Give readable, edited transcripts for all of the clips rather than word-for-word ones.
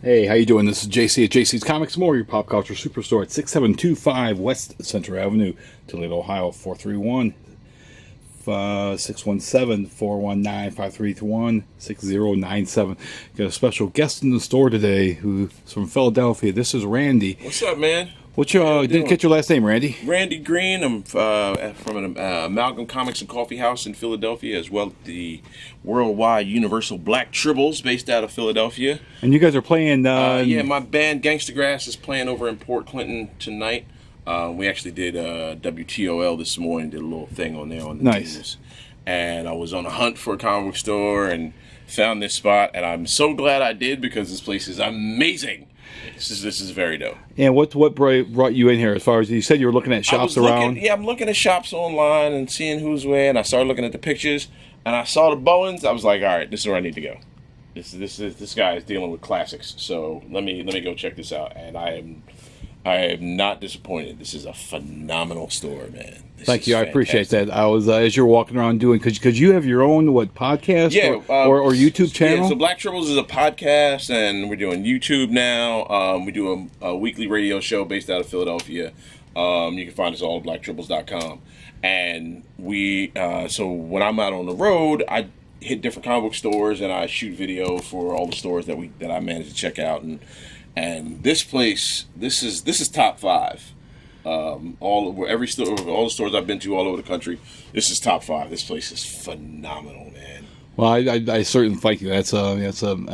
Hey, how you doing? This is JC at JC's Comics More, your pop culture superstore at 6725 West Center Avenue, Toledo, Ohio, 431 617-419-5321 6097. Got a special guest in the store today who's from Philadelphia. This is Randy. What's up, man? What's your didn't get your last name, Randy? Randy Green. I'm from an Amalgam Comics and Coffeehouse in Philadelphia, as well as the worldwide Universal Black Tribbles based out of Philadelphia. And you guys are playing... yeah, my band Gangstagrass is playing over in Port Clinton tonight. We actually did WTOL this morning, did a little thing on there on the news. And I was on a hunt for a comic book store and found this spot, and I'm so glad I did because this place is amazing. This is very dope. And what brought you in here? As far as you said, you were looking at shops around. I'm looking at shops online and seeing who's where. And I started looking at the pictures, and I saw the Bowens. I was like, all right, this is where I need to go. This guy is dealing with classics. So let me go check this out. And I am not disappointed. This is a phenomenal store, man. Thank you. I appreciate that. I was as you're walking around doing because you have your own podcast or YouTube channel. Yeah, so Black Tribbles is a podcast, and we're doing YouTube now. We do a weekly radio show based out of Philadelphia. You can find us all at blacktribbles.com. And we so when I'm out on the road, I hit different comic book stores and I shoot video for all the stores that I managed to check out. And this place, this is top 5. All the stores I've been to all over the country, this is top 5. This place is phenomenal, man. Well, I certainly thank you. That's a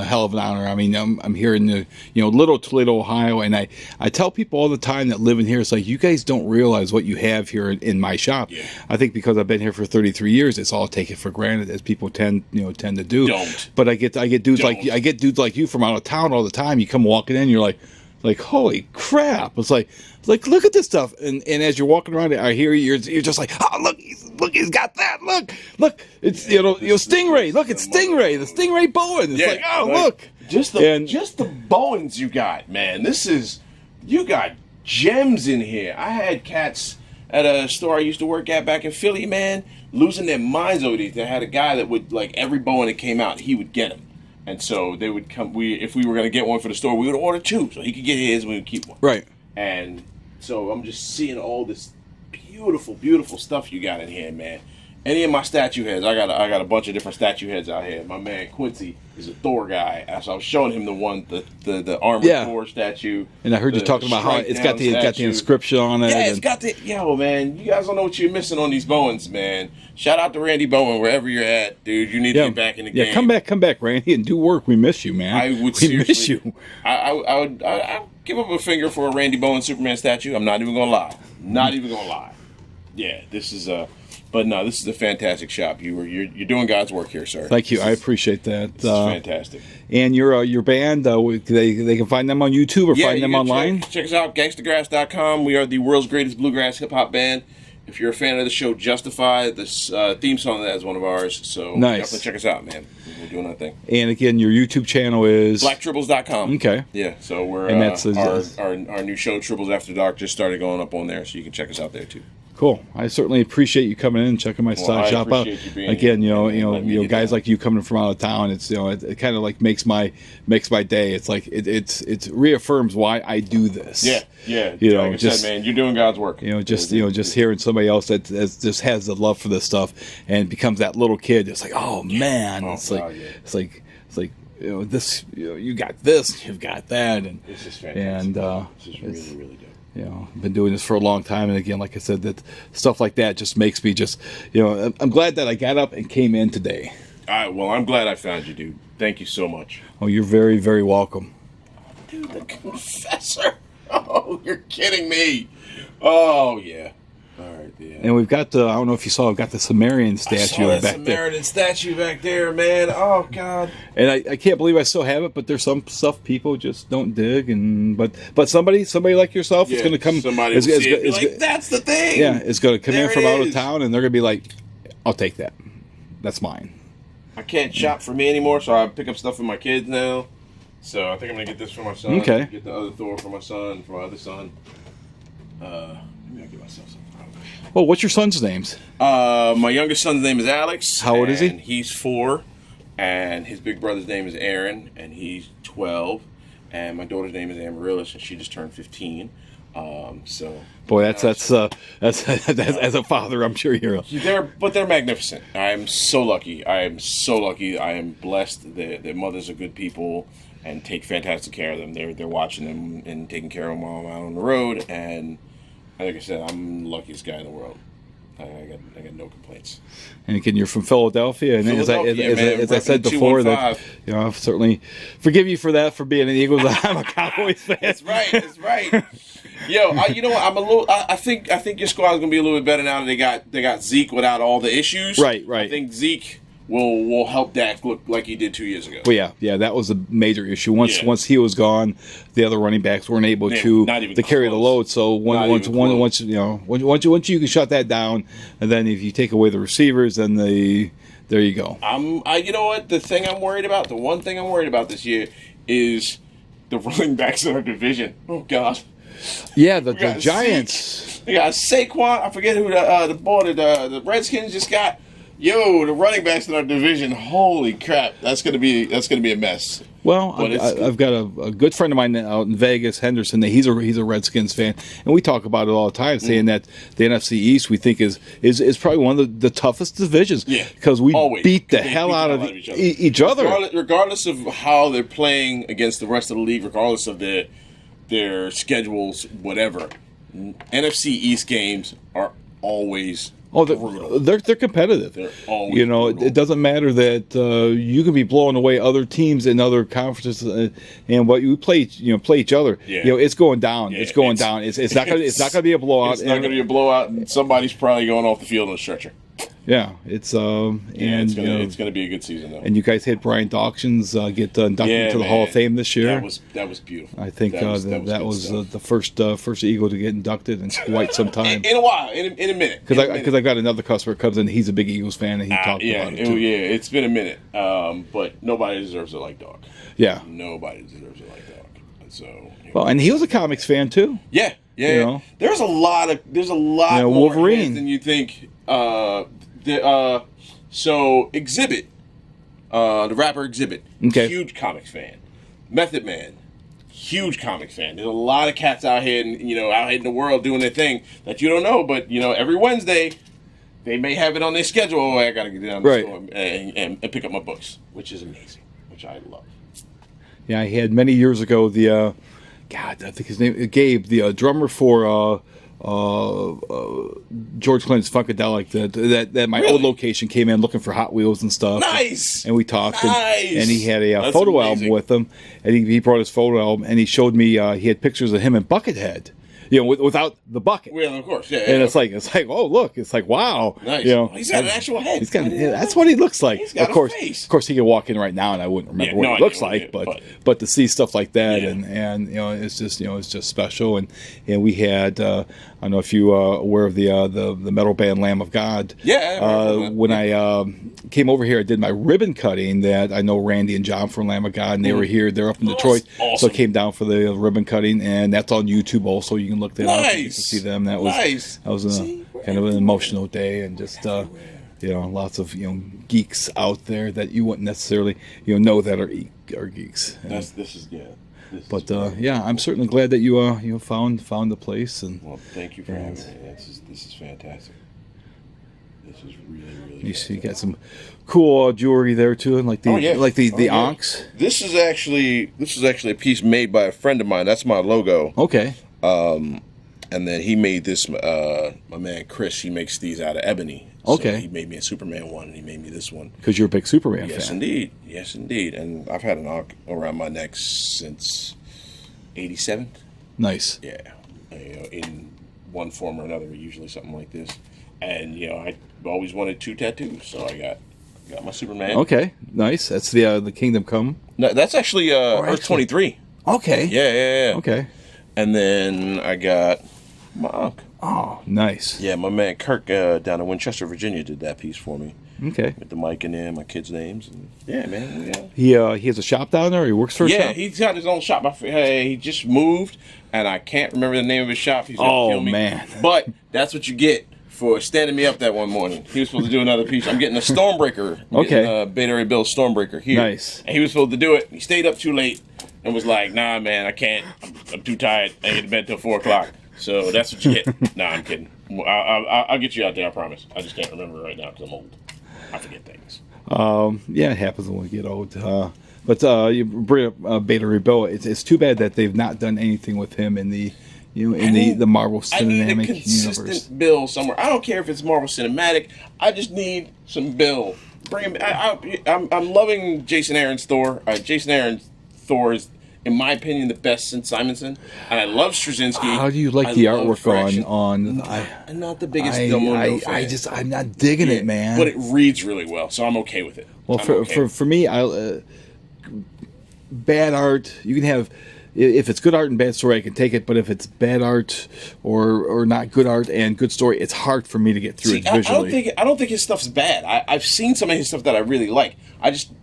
hell of an honor. I mean, I'm here in the little Toledo, Ohio, and I tell people all the time that live in here, it's like you guys don't realize what you have here in my shop. Yeah. I think because I've been here for 33 years, it's all taken for granted, as people tend to do. Don't. But I get dudes like you from out of town all the time. You come walking in, you're like holy crap! It's like look at this stuff, and as you're walking around, I hear you're just like, oh look, he's got that. Look, it's Stingray. Look, it's Stingray, the Stingray Bowen. It's look, just the Bowens you got, man. You got gems in here. I had cats at a store I used to work at back in Philly, man, losing their minds over these. They had a guy that would, like, every Bowen that came out, he would get them. And so they would come. If we were going to get one for the store, we would order 2, so he could get his and we would keep one. Right. And so I'm just seeing all this beautiful, beautiful stuff you got in here, man. Any of my statue heads, I got a bunch of different statue heads out here. My man Quincy is a Thor guy. So I was showing him the armored Thor statue. And I heard you talking about how it's got the inscription on it. Yeah, it's got man. You guys don't know what you're missing on these Bowens, man. Shout out to Randy Bowen wherever you're at, dude. You need to get back in the game. Yeah, come back, Randy, and do work. We miss you, man. I would miss you. I would give up a finger for a Randy Bowen Superman statue. I'm not even gonna lie. Yeah, this is But no, this is a fantastic shop. You're doing God's work here, sir. Thank you. I appreciate that. This is fantastic. And your band, they can find them on YouTube or find them online? Check us out, Gangstagrass.com. We are the world's greatest bluegrass hip-hop band. If you're a fan of the show Justify, this theme song that is one of ours. So definitely check us out, man. We're doing our thing. And again, your YouTube channel is? BlackTribbles.com. Okay. Yeah, so we're and that's our new show, Tribbles After Dark, just started going up on there, so you can check us out there too. Cool. I certainly appreciate you coming in and checking my shop out. Again, guys like you coming from out of town, it's it kind of like makes my day. It's like it reaffirms why I do this. Yeah. Like I said, man, you're doing God's work. Just hearing somebody else that just has the love for this stuff and becomes that little kid. It's like, oh man, it's like this. You got this, you've got that, and it's just fantastic. And this is really, really dope. I've been doing this for a long time, and again, like I said, that stuff like that just makes me I'm glad that I got up and came in today. Well, I'm glad I found you, dude. Thank you so much. Oh, you're very, very welcome. Dude, the Confessor. Oh, you're kidding me. Oh, yeah. All right, yeah. And we've got I don't know if you saw, I've got the Sumerian statue back there. Sumerian statue back there, man. Oh, God. And I can't believe I still have it, but there's some stuff people just don't dig. But somebody like yourself is going to come. Somebody will see it, be like, that's the thing. Yeah, it's going to come in from out of town, and they're going to be like, I'll take that. That's mine. I can't shop for me anymore, so I pick up stuff for my kids now. So I think I'm going to get this for my son. Okay. Get the other Thor for my son, for my other son. Maybe I'll get myself something. Well, what's your son's names? My youngest son's name is Alex. How old is he? He's 4. And his big brother's name is Aaron, and he's 12. and my daughter's name is Amaryllis, and she just turned 15. So boy, that's as a father, I'm sure you're. They're magnificent. I am so lucky. I am blessed. Their mothers are good people and take fantastic care of them. They're watching them and taking care of them while I'm out on the road. And like I said, I'm the luckiest guy in the world. I got no complaints. And again, you're from Philadelphia, and as I said before, that I've certainly forgive you for that, for being an Eagles. I'm a Cowboys fan. That's right. Yo, you know what? I'm a little. I think your squad's gonna be a little bit better now that they got Zeke without all the issues. Right. I think Zeke will help Dak look like he did 2 years ago. Well, yeah, that was a major issue. Once he was gone, the other running backs weren't able to carry the load. So once you can shut that down, and then if you take away the receivers, then there you go. You know what? The one thing I'm worried about this year is the running backs in our division. Oh God. Yeah, the Giants. They got Saquon. I forget who the Redskins just got. Yo, the running backs in our division. Holy crap! That's gonna be a mess. Well, I've got a good friend of mine out in Vegas, Henderson. He's a Redskins fan, and we talk about it all the time, saying that the NFC East we think is probably one of the toughest divisions. Yeah, because we beat the hell out of each other. Regardless of how they're playing against the rest of the league, regardless of their schedules, whatever. NFC East games are always brutal. They're competitive. They're always brutal. It doesn't matter that you can be blowing away other teams in other conferences, and what you play each other. Yeah. It's going down. Yeah, it's going down. It's not gonna be a blowout. It's not gonna be a blowout, and somebody's probably going off the field on a stretcher. Yeah, it's gonna be a good season though. And you guys had Brian Dawkins get inducted into the Hall of Fame this year. That was beautiful. I think that was the first Eagle to get inducted in quite some time. In a while, in a minute. Because I got another customer that comes in. He's a big Eagles fan, and he talked about it too. Yeah, it's been a minute. But nobody deserves it like Dog. Yeah, nobody deserves it like Dog. And so. Well, and he was a comics fan too. Yeah. There's a lot more Wolverine than you think. So Exhibit, the rapper Exhibit, huge comics fan. Method Man, huge comics fan. There's a lot of cats out here, out in the world doing their thing that you don't know. But every Wednesday, they may have it on their schedule. Oh, I gotta get down to the store and pick up my books, which is amazing, which I love. Yeah, I had many years ago I think his name Gabe, the drummer for. George Clinton's Funkadelic that my old location came in looking for Hot Wheels and stuff. Nice. And we talked, and he had a photo album with him, and he brought his photo album, and he showed me he had pictures of him in Buckethead. Without the bucket. Well, of course, yeah. And it's like, oh look, it's like wow. Nice. He's got an actual head. That's what he looks like. He's got a face. Of course, he could walk in right now, and I wouldn't remember what he looks like. But to see stuff like that, and it's just special. And we had I don't know if you are aware of the metal band Lamb of God. Yeah. When I came over here, I did my ribbon cutting. That I know Randy and John from Lamb of God, and they were here. They're up in Detroit, awesome. So I came down for the ribbon cutting, and that's on YouTube also. You can look that up. You can see them. That was kind of an emotional day, and just lots of geeks out there that you wouldn't necessarily know that are geeks. I'm certainly glad that you found the place. And well, thank you for having me. This is fantastic. This is really you see, you got some cool jewelry there too, and the Onks. This is actually a piece made by a friend of mine. That's my logo. Okay. And then he made this. My man Chris, he makes these out of ebony. Okay. So he made me a Superman one, and he made me this one. Because you're a big Superman fan. Yes, indeed. And I've had an Onk around my neck since '87. Nice. Yeah. In one form or another, usually something like this. And I always wanted 2 tattoos, so I got my Superman. Okay, nice. That's the Kingdom Come. No, that's actually Earth 23. Okay. Yeah. Okay. And then I got my Onk. Oh, nice. Yeah, my man Kirk down in Winchester, Virginia, did that piece for me. Okay. With the mic in there, my kids' names. And yeah, man. Yeah. He has a shop down there? Or he works for a shop? Yeah, he's got his own shop. He just moved, and I can't remember the name of his shop. He's going to kill me. Man. But that's what you get for standing me up that one morning. He was supposed to do another piece. I'm getting a Stormbreaker. Okay. Beta Ray Bill's Stormbreaker here. Nice. And he was supposed to do it. He stayed up too late. and was like, "Nah, man, I can't. I'm too tired. I ain't get to bed till 4 o'clock." So that's what you get. Nah, I'm kidding. I'll get you out there. I promise. I just can't remember right now because I'm old. I forget things. Yeah, it happens when we get old. But you bring up Beta Ray Bill. It's too bad that they've not done anything with him in the the Marvel Cinematic I need a consistent universe. Bill somewhere. I don't care if it's Marvel Cinematic. I just need some Bill. Bring him. I'm loving Jason Aaron's Thor. Jason Aaron's Thor is, in my opinion, the best since Simonson. And I love Straczynski. How do you like the artwork on? I'm not the biggest Del Mundo fan. I'm not digging it, man. But it reads really well, so I'm okay with it. Well, for me, bad art. You can have, if it's good art and bad story, I can take it. But if it's bad art or not good art and good story, it's hard for me to get through it visually. I don't think his stuff's bad. I've seen some of his stuff that I really like.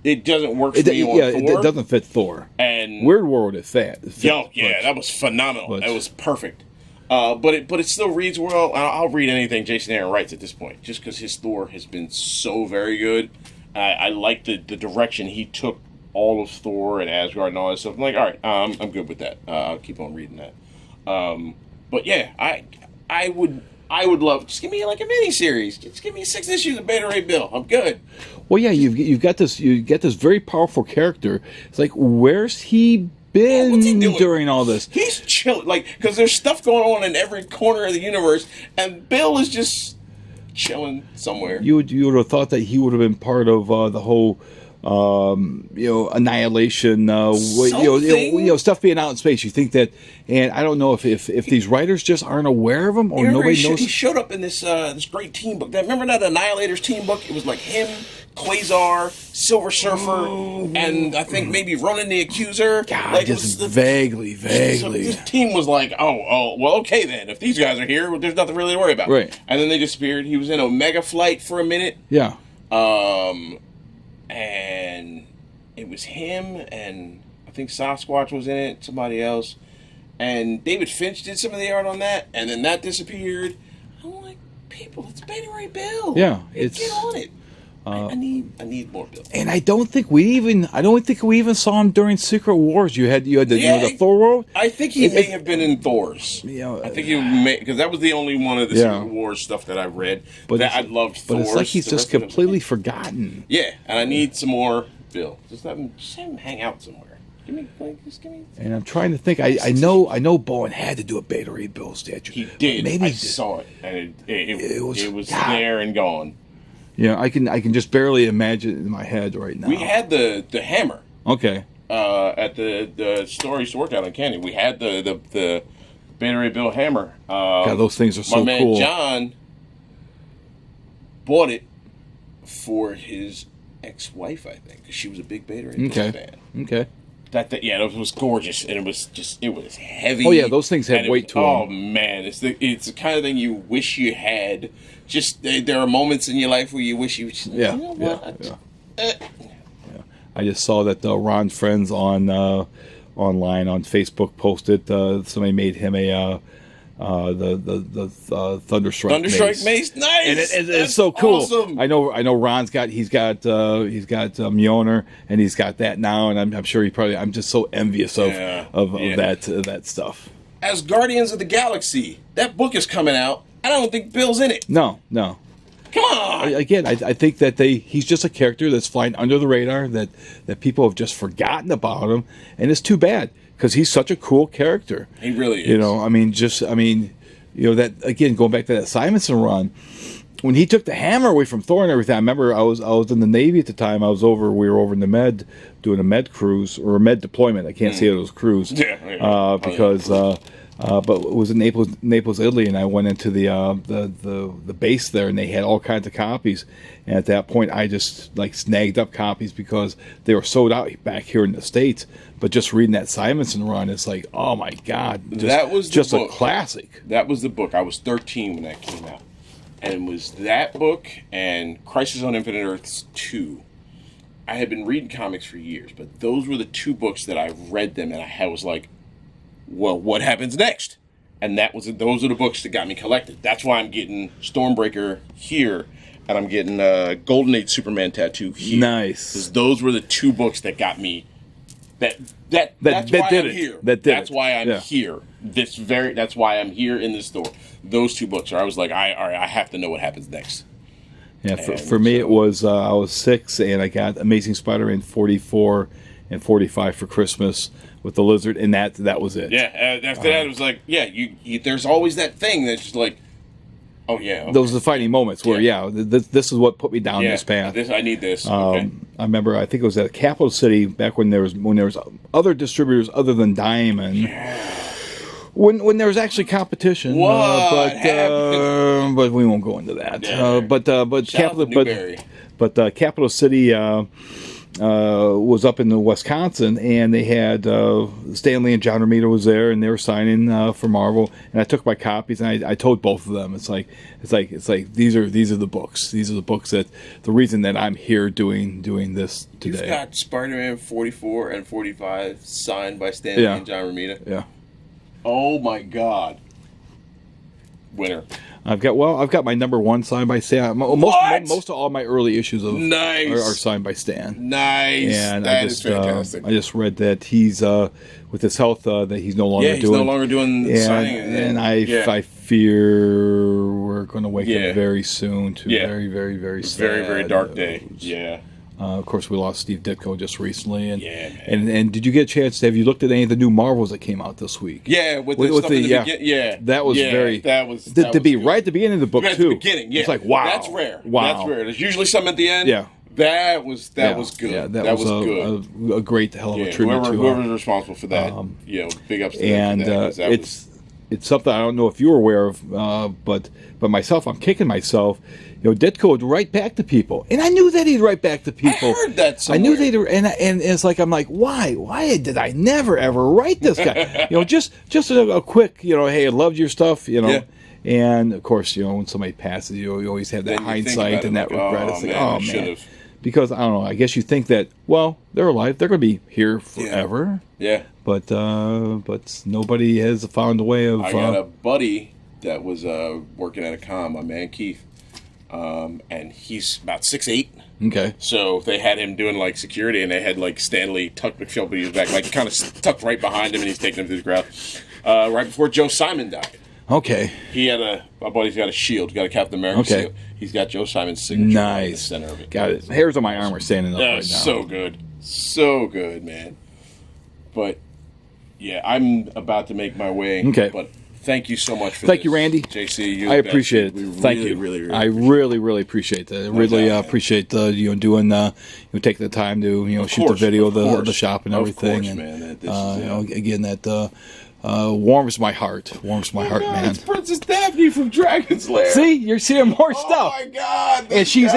It doesn't work for me on Thor. It doesn't fit Thor. And Weird World it fit. That was phenomenal. That was perfect. But it still reads well. I'll read anything Jason Aaron writes at this point, just because his Thor has been so very good. I like the direction he took all of Thor and Asgard and all that stuff. I'm like, all right, I'm good with that. I'll keep on reading that. But yeah, I would love, just give me like a mini series. Just give me 6 issues of Beta Ray Bill. I'm good. Well, yeah, you get this very powerful character. It's like, where's he been what's he doing during all this? He's chilling, like, because there's stuff going on in every corner of the universe, and Bill is just chilling somewhere. You would have thought that he would have been part of the whole annihilation, stuff being out in space. You think that, and I don't know if these writers just aren't aware of him or nobody knows. He showed up in this great team book. Remember that Annihilators team book? It was like him, Quasar, Silver Surfer, and I think maybe Ronan the Accuser. God, like, just vaguely. So this team was like, oh, well, okay then. If these guys are here, there's nothing really to worry about. Right. And then they disappeared. He was in Omega Flight for a minute. Yeah. And it was him, and I think Sasquatch was in it, somebody else. And David Finch did some of the art on that, and then that disappeared. I'm like, people, it's Beta Ray Bill. Yeah, get on it. I need more Bill. And I don't think we even saw him during Secret Wars. You had the Thor world. I think he may have been in Thor's. I think he may, because that was the only one of the Secret Wars stuff that I read. But that I loved Thor's. But it's like he's just completely forgotten. Yeah, and I need some more Bill. Just have him hang out somewhere. Give me. And I'm trying to think. I know Bowen had to do a Beta Ray Bill statue. He did. Maybe I saw it, and it was there and gone. Yeah, I can just barely imagine it in my head right now. We had the hammer. Okay. At the store I used to work out in Canyon, we had the Beta Ray Bill hammer. God, those things are so cool. My man John bought it for his ex-wife, I think, because she was a big Beta Ray Bill fan. Okay. It was gorgeous, and it was heavy. Oh yeah, those things have weight to them. Oh man, it's the kind of thing you wish you had. Just there are moments in your life where you wish you. Yeah. I just saw that Ron's friends on online on Facebook posted somebody made him a the Thunderstrike mace. Nice, and it's so cool. Awesome. I know Ron's got Mjolnir, and he's got that now, and I'm sure I'm just so envious of that stuff. As Guardians of the Galaxy, that book is coming out. I don't think Bill's in it. No. Come on. Again, I think that he's just a character that's flying under the radar, that people have just forgotten about him, and it's too bad because he's such a cool character. He really is. That again, going back to that Simonson run, when he took the hammer away from Thor and everything. I remember I was in the Navy at the time. We were over in the Med doing a Med cruise or a Med deployment. I can't say it was cruise. But it was in Naples, Italy, and I went into the base there, and they had all kinds of copies. And at that point, I just snagged up copies because they were sold out back here in the States. But just reading that Simonson run, it's like, oh my God, that was just a classic. That was the book. I was 13 when that came out, and it was that book and Crisis on Infinite Earths 2. I had been reading comics for years, but those were the two books that I read them, and I was like, well, what happens next? And those are the books that got me collected. That's why I'm getting Stormbreaker here, and I'm getting Golden Age Superman tattoo here. Nice. Because those were the two books that got me That's why I'm here. That's why I'm here. That's why I'm here in this store. Those two books, I was like, all right, I have to know what happens next. Yeah, for me it was I was 6 and I got Amazing Spider-Man 44 and 45 for Christmas with the lizard, and that was it. Yeah, after that it was like, yeah, you there's always that thing that's just like, oh yeah. Okay. Those are the fighting moments where this is what put me down this path. I need this. Okay. I remember I think it was at Capital City back when there was other distributors other than Diamond. Yeah. When there was actually competition, what but we won't go into that. Yeah. Capital City was up in the Wisconsin, and they had Stanley and John Romita was there, and they were signing for Marvel. And I took my copies, and I told both of them, it's like these are the books. These are the books that the reason that I'm here doing this today. You've got Spider-Man 44 and 45 signed by Stanley and John Romita. Yeah. Oh my God. Winner. I've got my number 1 signed by Stan. Most of all my early issues of are signed by Stan. Nice. And that is fantastic. I just read that he's with his health that he's no longer doing. He's no longer doing signing. And I fear we're going to wake up very soon to very, very, very sad. Very, very dark day. Yeah. Of course, we lost Steve Ditko just recently, and man. and did you get a chance? Have you looked at any of the new Marvels that came out this week? Yeah, with the stuff in the beginning. That was very. That was good. Right at the beginning of the book too. At the beginning, it's like wow, that's rare. Wow, that's rare. There's usually some at the end. Yeah, that was good. Yeah, that was good. A great hell of a tribute to whoever's responsible for that. Big ups to them. And it's something I don't know if you were aware of, but myself, I'm kicking myself. Ditko would write back to people, and I knew that he'd write back to people. I heard that somewhere. I knew they'd, and it's like I'm like, why did I never ever write this guy? Just a quick, hey, I loved your stuff, and of course, when somebody passes, you always have that hindsight and that regret. It's like, oh man, because I don't know. I guess you think that, well, they're alive, they're going to be here forever. Yeah. But nobody has found a way of. I got a buddy that was working at a con, my man Keith. And he's about 6'8". Okay. So they had him doing like security, and they had like Stanley tucked McPhilby back, like kind of tucked right behind him, and he's taking him through the crowd. Right before Joe Simon died. Okay. He had my buddy's got a shield, got a Captain America shield. He's got Joe Simon's signature in the center of it. Got it. Hairs on my arm are standing up right now. So good, man. But yeah, I'm about to make my way. Okay. But thank you so much for Thank you, Randy. JC, I appreciate it. Thank you. I really appreciate that. I really appreciate doing taking the time to shoot the video of the shop and everything. Of course, man. Again, that warms my heart. Man. It's Princess Daphne from Dragon's Lair. See, you're seeing more stuff. Oh my God! And she's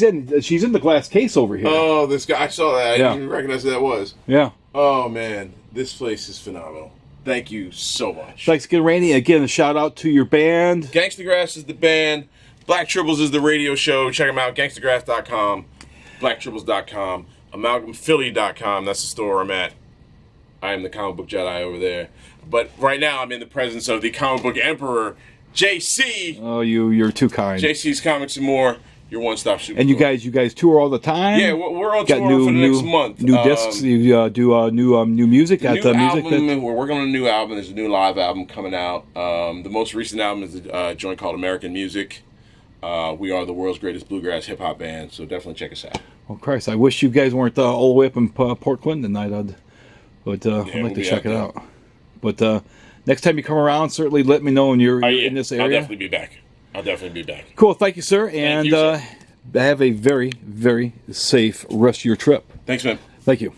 in the glass case over here. Oh, this guy! I saw that. I didn't even recognize who that was. Yeah. Oh man, this place is phenomenal. Thank you so much. Thanks again, Randy. Again, a shout out to your band. Gangstagrass is the band. Black Tribbles is the radio show. Check them out. Gangstagrass.com, blacktribbles.com, amalgamphilly.com. That's the store I'm at. I am the comic book Jedi over there. But right now I'm in the presence of the comic book emperor, JC. Oh, you're too kind. JC's Comics and More. Your one-stop shop. And you guys tour all the time? Yeah, we're on tour for the next month. New discs. You do new music. We're working on a new album. There's a new live album coming out. The most recent album is a joint called American Music. We are the world's greatest bluegrass hip hop band, so definitely check us out. Oh Christ! I wish you guys weren't all the way up in Port Clinton tonight. I'd like to check it out. But next time you come around, certainly let me know when you're in this area. I'll definitely be back. Cool. Thank you, sir. And have a very, very safe rest of your trip. Thanks, man. Thank you.